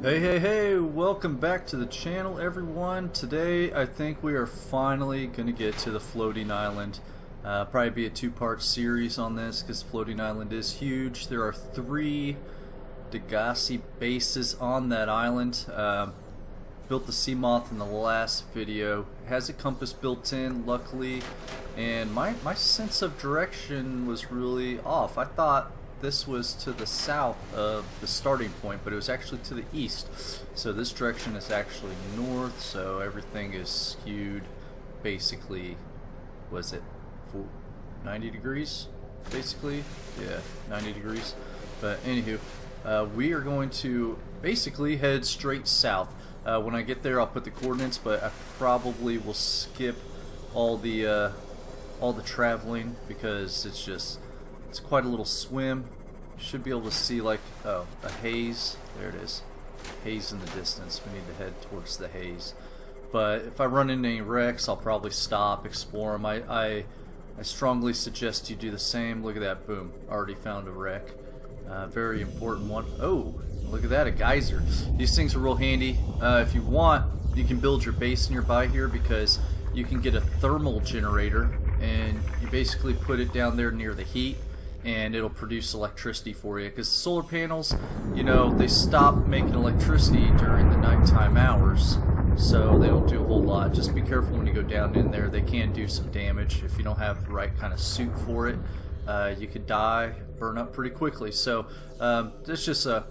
Hey, welcome back to the channel, everyone. Today, I think we are finally going to get to the floating island. Probably be a two-part series on this because floating island is huge. There are 3 Degassi bases on that island. Built the Seamoth in the last video. It has a compass built in, luckily, and my sense of direction was really off. I thought this was to the south of the starting point, but it was actually to the east. So this direction is actually north, so everything is skewed basically, was it 90 degrees? Basically, yeah, 90 degrees. But anywho, we are going to basically head straight south. When I get there, I'll put the coordinates, but I probably will skip all the traveling because it's quite a little swim. You should be able to see like a haze. There it is, haze in the distance. We need to head towards the haze. But if I run into any wrecks, I'll probably stop, explore them. I strongly suggest you do the same. Look at that, boom! Already found a wreck. Very important one. Oh, look at that, a geyser. These things are real handy. If you want, you can build your base nearby here because you can get a thermal generator and you basically put it down there near the heat and it'll produce electricity for you, because solar panels, you know, they stop making electricity during the nighttime hours, so they don't do a whole lot. Just be careful when you go down in there. They can do some damage if you don't have the right kind of suit for it. You could die, burn up pretty quickly. So that's just a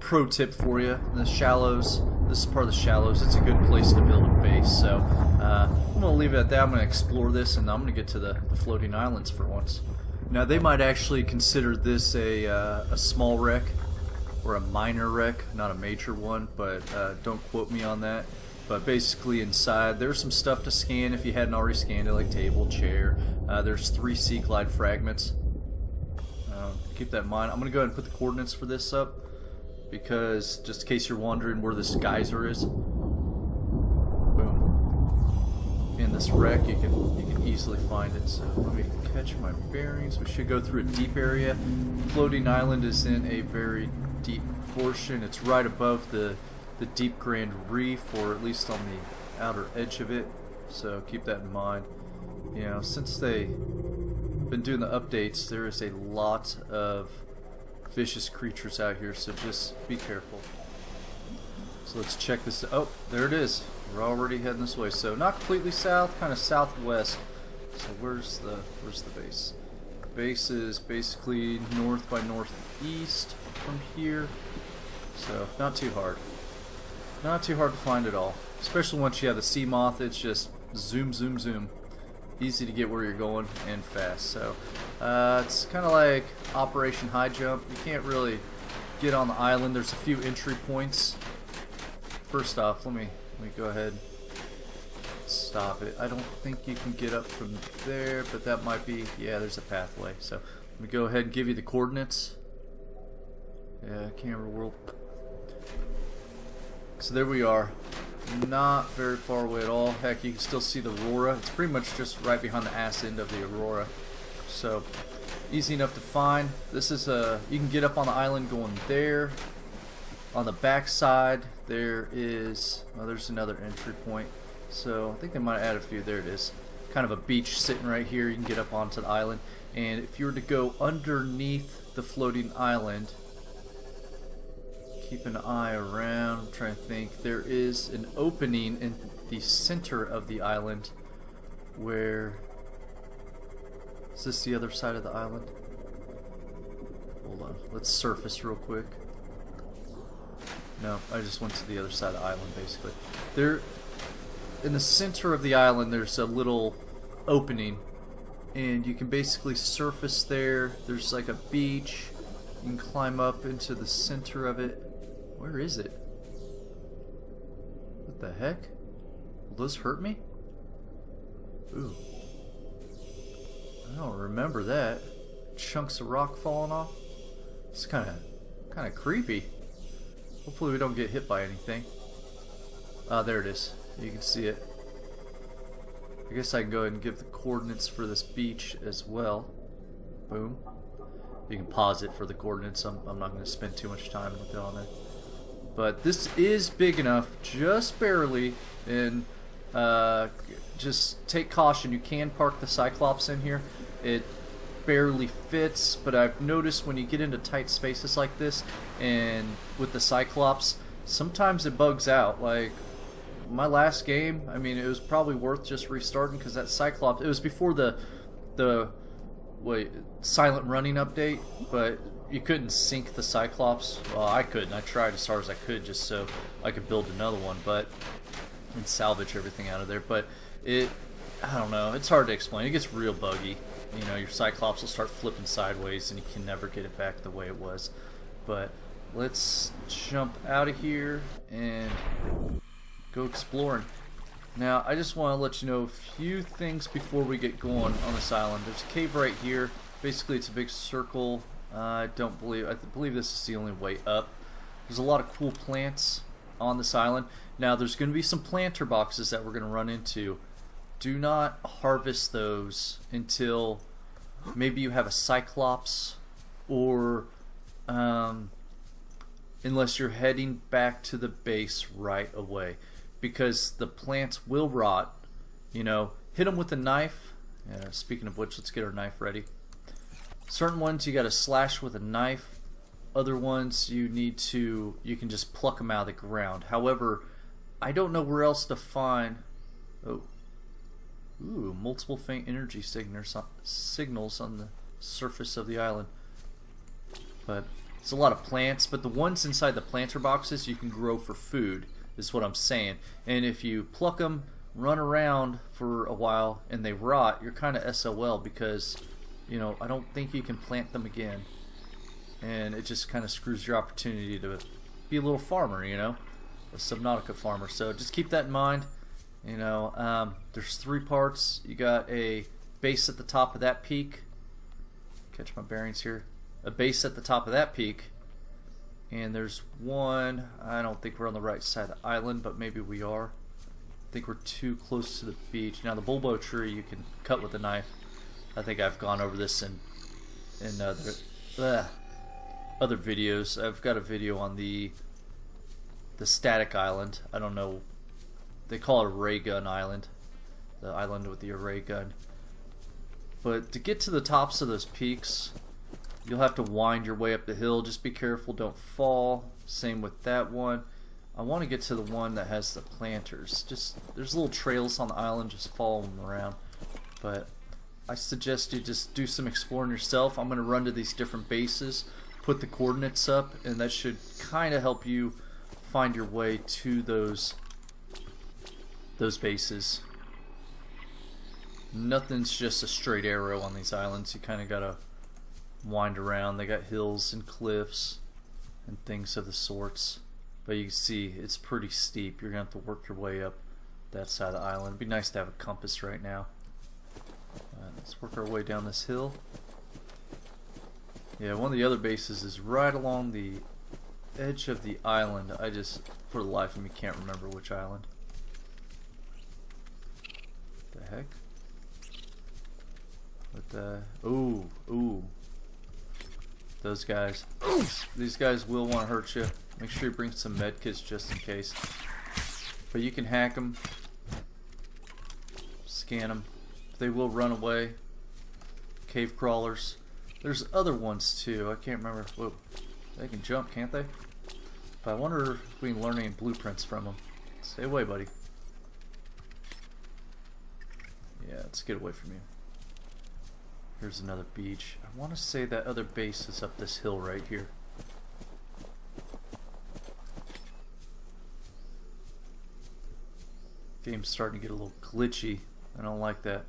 pro tip for you. The shallows, this is part of the shallows. It's a good place to build a base. So I'm going to leave it at that. I'm going to explore this, and I'm going to get to the floating islands for once. Now they might actually consider this a small wreck or a minor wreck, not a major one, but don't quote me on that. But basically inside there's some stuff to scan if you hadn't already scanned it, like table, chair. There's 3 sea glide fragments. Keep that in mind. I'm going to go ahead and put the coordinates for this up because just in case you're wondering where this geyser is. Boom. In this wreck you can easily find it. So let me catch my bearings. We should go through a deep area. Floating island is in a very deep portion. It's right above the deep Grand Reef, or at least on the outer edge of it, so keep that in mind. You know, since they've been doing the updates, there is a lot of vicious creatures out here, so just be careful. So let's check this. Oh, there it is. We're already heading this way, so not completely south, kind of southwest. So where's the base? Base is basically north by northeast from here, so not too hard. Not too hard to find at all, especially once you have the Seamoth. It's just zoom, zoom, zoom. Easy to get where you're going and fast. So it's kind of like Operation High Jump. You can't really get on the island. There's a few entry points. First off, let me go ahead and stop it. I don't think you can get up from there, but that might be, yeah, there's a pathway. So let me go ahead and give you the coordinates. Yeah, camera world. So there we are. Not very far away at all. Heck, you can still see the aurora. It's pretty much just right behind the ass end of the aurora. So easy enough to find. This is you can get up on the island going there. On the back side there is, well, there's another entry point. So I think they might add a few. There it is. Kind of a beach sitting right here. You can get up onto the island. And if you were to go underneath the floating island, keep an eye around. I'm trying to think. There is an opening in the center of the island where... Is this the other side of the island? Hold on. Let's surface real quick. No, I just went to the other side of the island basically. There, in the center of the island, there's a little opening and you can basically surface there. There's like a beach. You can climb up into the center of it. Where is it? What the heck? Will those hurt me? Ooh. I don't remember that. Chunks of rock falling off. It's kind of creepy. Hopefully we don't get hit by anything. There it is. You can see it. I guess I can go ahead and give the coordinates for this beach as well. Boom. You can pause it for the coordinates. I'm not going to spend too much time with it on it. But this is big enough, just barely, and just take caution. You can park the Cyclops in here. It barely fits, but I've noticed when you get into tight spaces like this and with the Cyclops, sometimes it bugs out. Like my last game, I mean, it was probably worth just restarting because that Cyclops, it was before the silent running update, but you couldn't sync the Cyclops. Well, I couldn't. I tried as hard as I could just so I could build another one, and salvage everything out of there. But I don't know. It's hard to explain. It gets real buggy. You know, your Cyclops will start flipping sideways and you can never get it back the way it was. But let's jump out of here and go exploring. Now, I just want to let you know a few things before we get going on this island. There's a cave right here. Basically, it's a big circle. I believe this is the only way up. There's a lot of cool plants on this island. Now, there's going to be some planter boxes that we're going to run into. Do not harvest those until maybe you have a Cyclops, or unless you're heading back to the base right away, because the plants will rot. You know, hit them with a knife. Speaking of which, let's get our knife ready. Certain ones you got to slash with a knife. Other ones you can just pluck them out of the ground. However, I don't know where else to find. Multiple faint energy signals on the surface of the island. But it's a lot of plants, but the ones inside the planter boxes you can grow for food, is what I'm saying. And if you pluck them, run around for a while, and they rot, you're kind of SOL, because, you know, I don't think you can plant them again. And it just kind of screws your opportunity to be a little farmer, you know, a Subnautica farmer. So just keep that in mind. You know, there's 3 parts. You got a base at the top of that peak. Catch my bearings here. A base at the top of that peak. And there's one, I don't think we're on the right side of the island, but maybe we are. I think we're too close to the beach. Now the bulbo tree you can cut with a knife. I think I've gone over this in other videos. I've got a video on the static island. I don't know. They call it a ray gun island. The island with the array gun. But to get to the tops of those peaks, you'll have to wind your way up the hill. Just be careful, don't fall. Same with that one. I want to get to the one that has the planters. There's little trails on the island, just follow them around. But I suggest you just do some exploring yourself. I'm going to run to these different bases, put the coordinates up, and that should kind of help you find your way to those bases. Nothing's just a straight arrow on these islands. You kind of gotta wind around. They got hills and cliffs and things of the sorts, but you can see it's pretty steep. You're gonna have to work your way up that side of the island. It'd be nice to have a compass right now. Let's work our way down this hill. Yeah, one of the other bases is right along the edge of the island. I just, for the life of me, can't remember which island. The heck? What the? Ooh. Those guys. These guys will want to hurt you. Make sure you bring some med kits just in case. But you can hack them. Scan them. They will run away. Cave crawlers. There's other ones too. I can't remember. Whoa. They can jump, can't they? But I wonder if we can learn any blueprints from them. Stay away, buddy. Yeah, let's get away from you. Here's another beach. I want to say that other base is up this hill right here. Game's starting to get a little glitchy. I don't like that.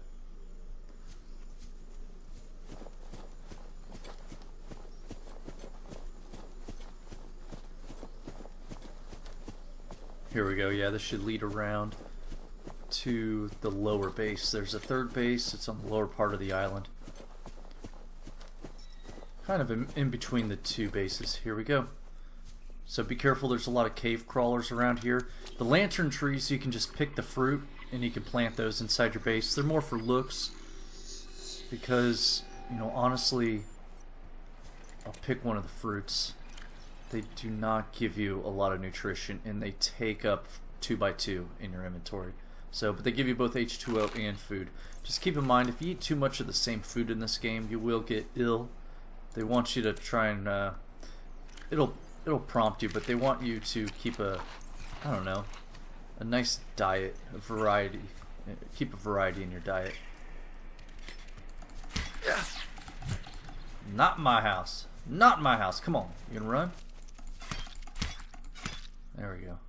Here we go. Yeah, this should lead around to the lower base. There's a third base. It's on the lower part of the island. Kind of in between the two bases. Here we go. So be careful, there's a lot of cave crawlers around here. The lantern trees, you can just pick the fruit and you can plant those inside your base. They're more for looks because, you know, honestly, I'll pick one of the fruits. they do not give you a lot of nutrition, and they take up 2x2 in your inventory. So, but they give you both H2O and food. Just keep in mind, if you eat too much of the same food in this game, you will get ill. They want you to try and it'll prompt you, but they want you to keep a, I don't know, a nice diet, a variety. Keep a variety in your diet. Yeah. Not my house. Not my house. Come on. You gonna run? There we go.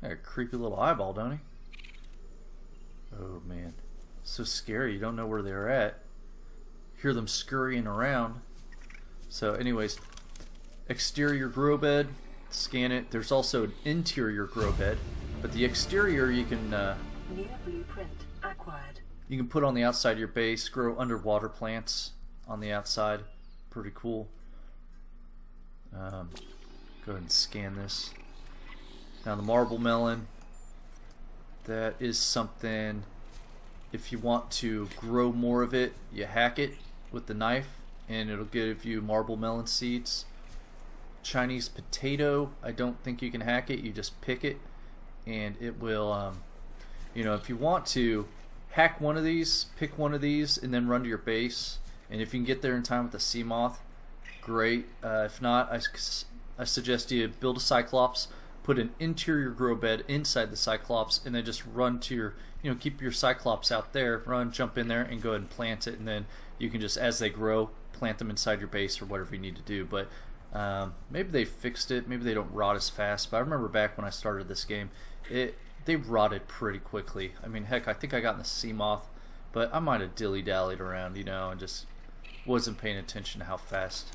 Got a creepy little eyeball, don't he? Oh man. So scary. You don't know where they're at. Hear them scurrying around. So anyways, exterior grow bed. Scan it. There's also an interior grow bed. But the exterior you can new blueprint acquired. You can put on the outside of your base, grow underwater plants on the outside. Pretty cool. Go ahead and scan this. Now the marble melon, that is something, if you want to grow more of it, you hack it with the knife and it'll give you marble melon seeds. Chinese potato, I don't think you can hack it, you just pick it and it will, you know, if you want to hack one of these, pick one of these and then run to your base, and if you can get there in time with the sea moth, great. If not, I suggest you build a cyclops, put an interior grow bed inside the cyclops, and then just run to your, you know, keep your cyclops out there, run, jump in there and go ahead and plant it, and then you can just, as they grow, plant them inside your base or whatever you need to do. But maybe they fixed it, maybe they don't rot as fast, but I remember back when I started this game, they rotted pretty quickly. I mean, heck, I think I got in the sea moth, but I might have dilly-dallied around, you know, and just wasn't paying attention to how fast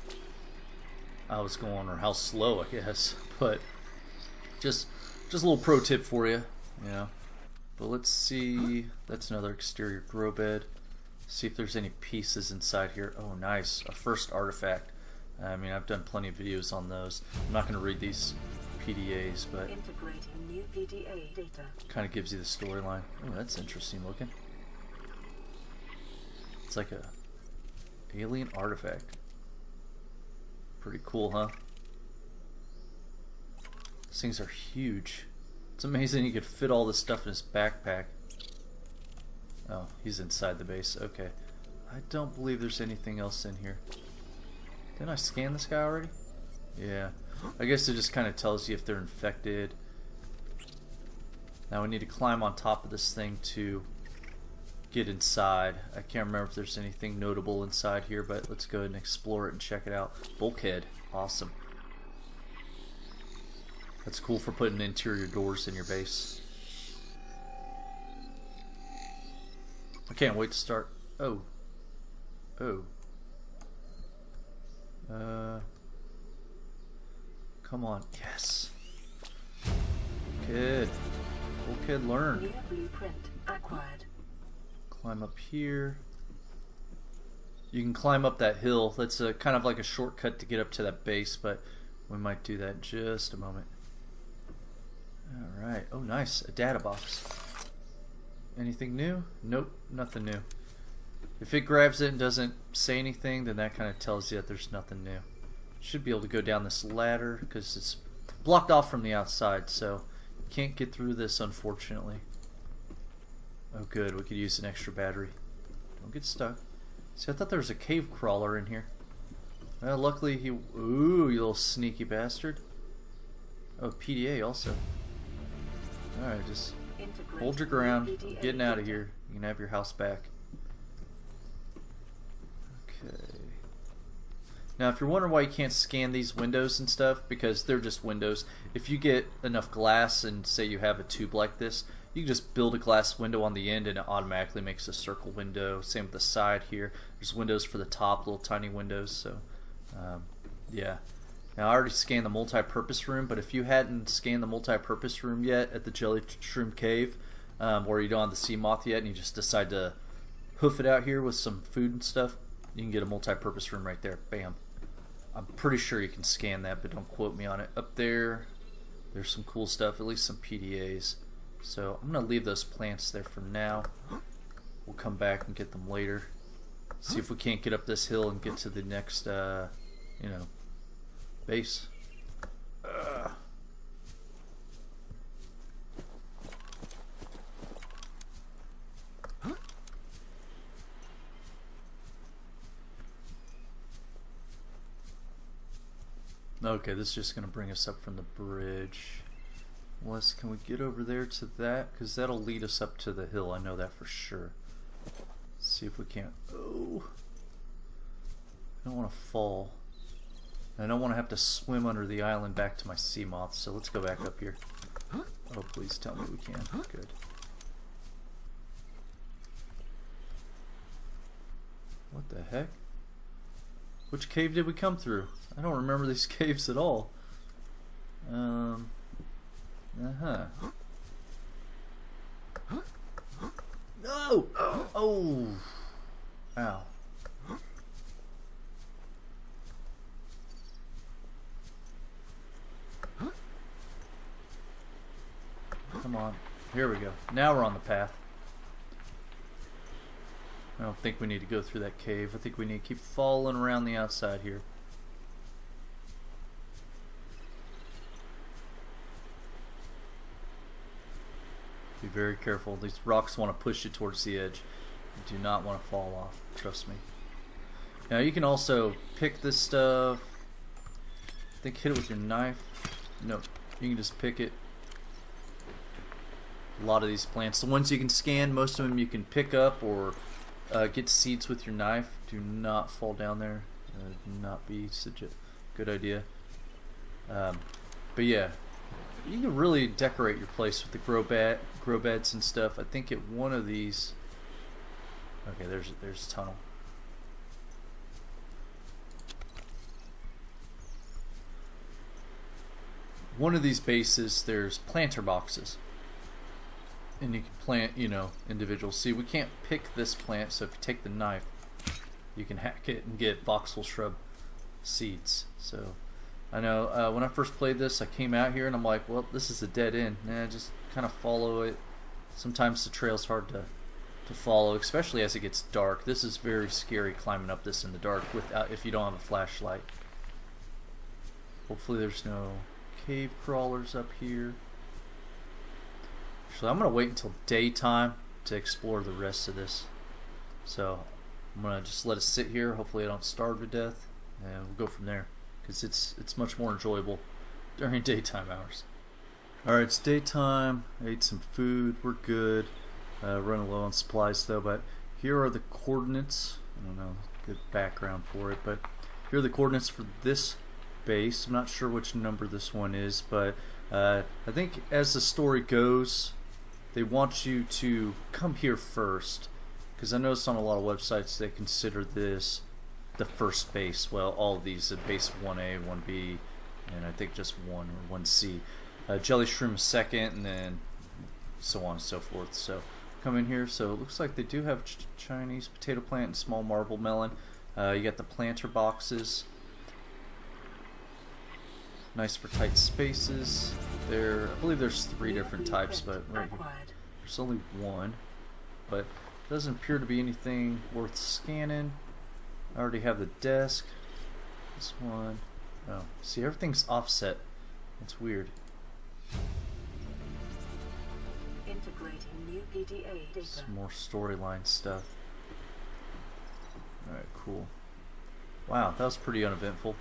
I was going, or how slow, I guess. But just a little pro tip for you, you know. But let's see, that's another exterior grow bed. See if there's any pieces inside here. Oh, nice, a first artifact. I mean, I've done plenty of videos on those. I'm not going to read these PDAs, but integrating new PDA data. Kind of gives you the storyline. Oh, that's interesting looking. It's like a alien artifact. Pretty cool, huh? These things are huge. It's amazing he could fit all this stuff in his backpack. Oh, he's inside the base. Okay. I don't believe there's anything else in here. Didn't I scan this guy already? Yeah. I guess it just kind of tells you if they're infected. Now we need to climb on top of this thing to get inside. I can't remember if there's anything notable inside here, but let's go ahead and explore it and check it out. Bulkhead. Awesome. That's cool for putting interior doors in your base. I can't wait to start. Oh. Oh. Come on. Yes. Kid. Cool kid, learn. New blueprint acquired. Climb up here. You can climb up that hill. That's a kind of like a shortcut to get up to that base, but we might do that in just a moment. Alright. Oh, nice. A data box. Anything new? Nope. Nothing new. If it grabs it and doesn't say anything, then that kind of tells you that there's nothing new. Should be able to go down this ladder because it's blocked off from the outside, so you can't get through this, unfortunately. Oh good, we could use an extra battery. Don't get stuck. See, I thought there was a cave crawler in here. Well, luckily he... Ooh, you little sneaky bastard. Oh, PDA also. Alright, just hold your ground. I'm getting out of here. You can have your house back. Okay. Now, if you're wondering why you can't scan these windows and stuff, because they're just windows. If you get enough glass and say you have a tube like this, you can just build a glass window on the end and it automatically makes a circle window. Same with the side here. There's windows for the top, little tiny windows. So, yeah. Now, I already scanned the multi-purpose room, but if you hadn't scanned the multi-purpose room yet at the Jelly Shroom Cave, or you don't have the sea moth yet and you just decide to hoof it out here with some food and stuff, you can get a multi-purpose room right there. Bam. I'm pretty sure you can scan that, but don't quote me on it. Up there, there's some cool stuff, at least some PDAs. So I'm going to leave those plants there for now. We'll come back and get them later. See if we can't get up this hill and get to the next, you know, base. Okay, this is just going to bring us up from the bridge. Unless, can we get over there to that? Because that'll lead us up to the hill. I know that for sure. Let's see if we can't. Oh, I don't want to fall. I don't want to have to swim under the island back to my sea moth. So let's go back up here. Oh, please tell me we can. Good. What the heck? Which cave did we come through? I don't remember these caves at all. No! Oh! Ow. Come on. Here we go. Now we're on the path. I don't think we need to go through that cave. I think we need to keep falling around the outside here. Be very careful. These rocks want to push you towards the edge. You do not want to fall off. Trust me. Now you can also pick this stuff. I think hit it with your knife. No, you can just pick it. A lot of these plants, the ones you can scan, most of them you can pick up or get seeds with your knife. Do not fall down there. Do not be such a good idea. But yeah, you can really decorate your place with the grow beds and stuff. I think at one of these. Okay, there's a tunnel. One of these bases, there's planter boxes. And you can plant, you know, individual. See, we can't pick this plant, so if you take the knife, you can hack it and get voxel shrub seeds. So, I know when I first played this, I came out here and I'm like, well, this is a dead end. Nah, just kind of follow it. Sometimes the trail's hard to follow, especially as it gets dark. This is very scary climbing up this in the dark without if you don't have a flashlight. Hopefully, there's no cave crawlers up here. So I'm going to wait until daytime to explore the rest of this. So I'm going to just let it sit here. Hopefully I don't starve to death. And we'll go from there. Because it's much more enjoyable during daytime hours. Alright, it's daytime. I ate some food. We're good. Running low on supplies though. But here are the coordinates. I don't know, good background for it. But here are the coordinates for this base. I'm not sure which number this one is. But I think as the story goes, they want you to come here first, because I noticed on a lot of websites they consider this the first base. Well, all of these, base 1A, 1B, and I think just 1 or 1C. Jelly shroom second, and then so on and so forth. So come in here. So it looks like they do have Chinese potato plant and small marble melon. You got the planter boxes. Nice for tight spaces. I believe there's 3 different types, but right here, there's only one. But it doesn't appear to be anything worth scanning. I already have the desk. This one. Oh, see, everything's offset. It's weird. Integrating new PDA data. Some more storyline stuff. Alright, cool. Wow, that was pretty uneventful.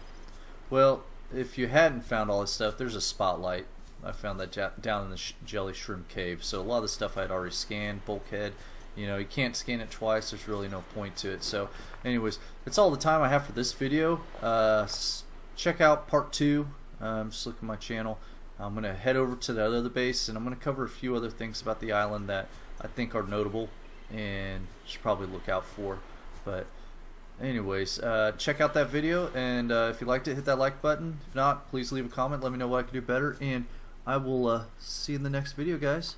Well, if you hadn't found all this stuff, there's a spotlight. I found that down in the jelly shroom cave. So a lot of the stuff I had already scanned. Bulkhead, you know, you can't scan it twice. There's really no point to it. So anyways, that's all the time I have for this video. Check out part 2. Just look at my channel. I'm going to head over to the other base, and I'm going to cover a few other things about the island that I think are notable and should probably look out for. But anyways, check out that video, and if you liked it, hit that like button. If not, please leave a comment. Let me know what I can do better, and I will see you in the next video, guys.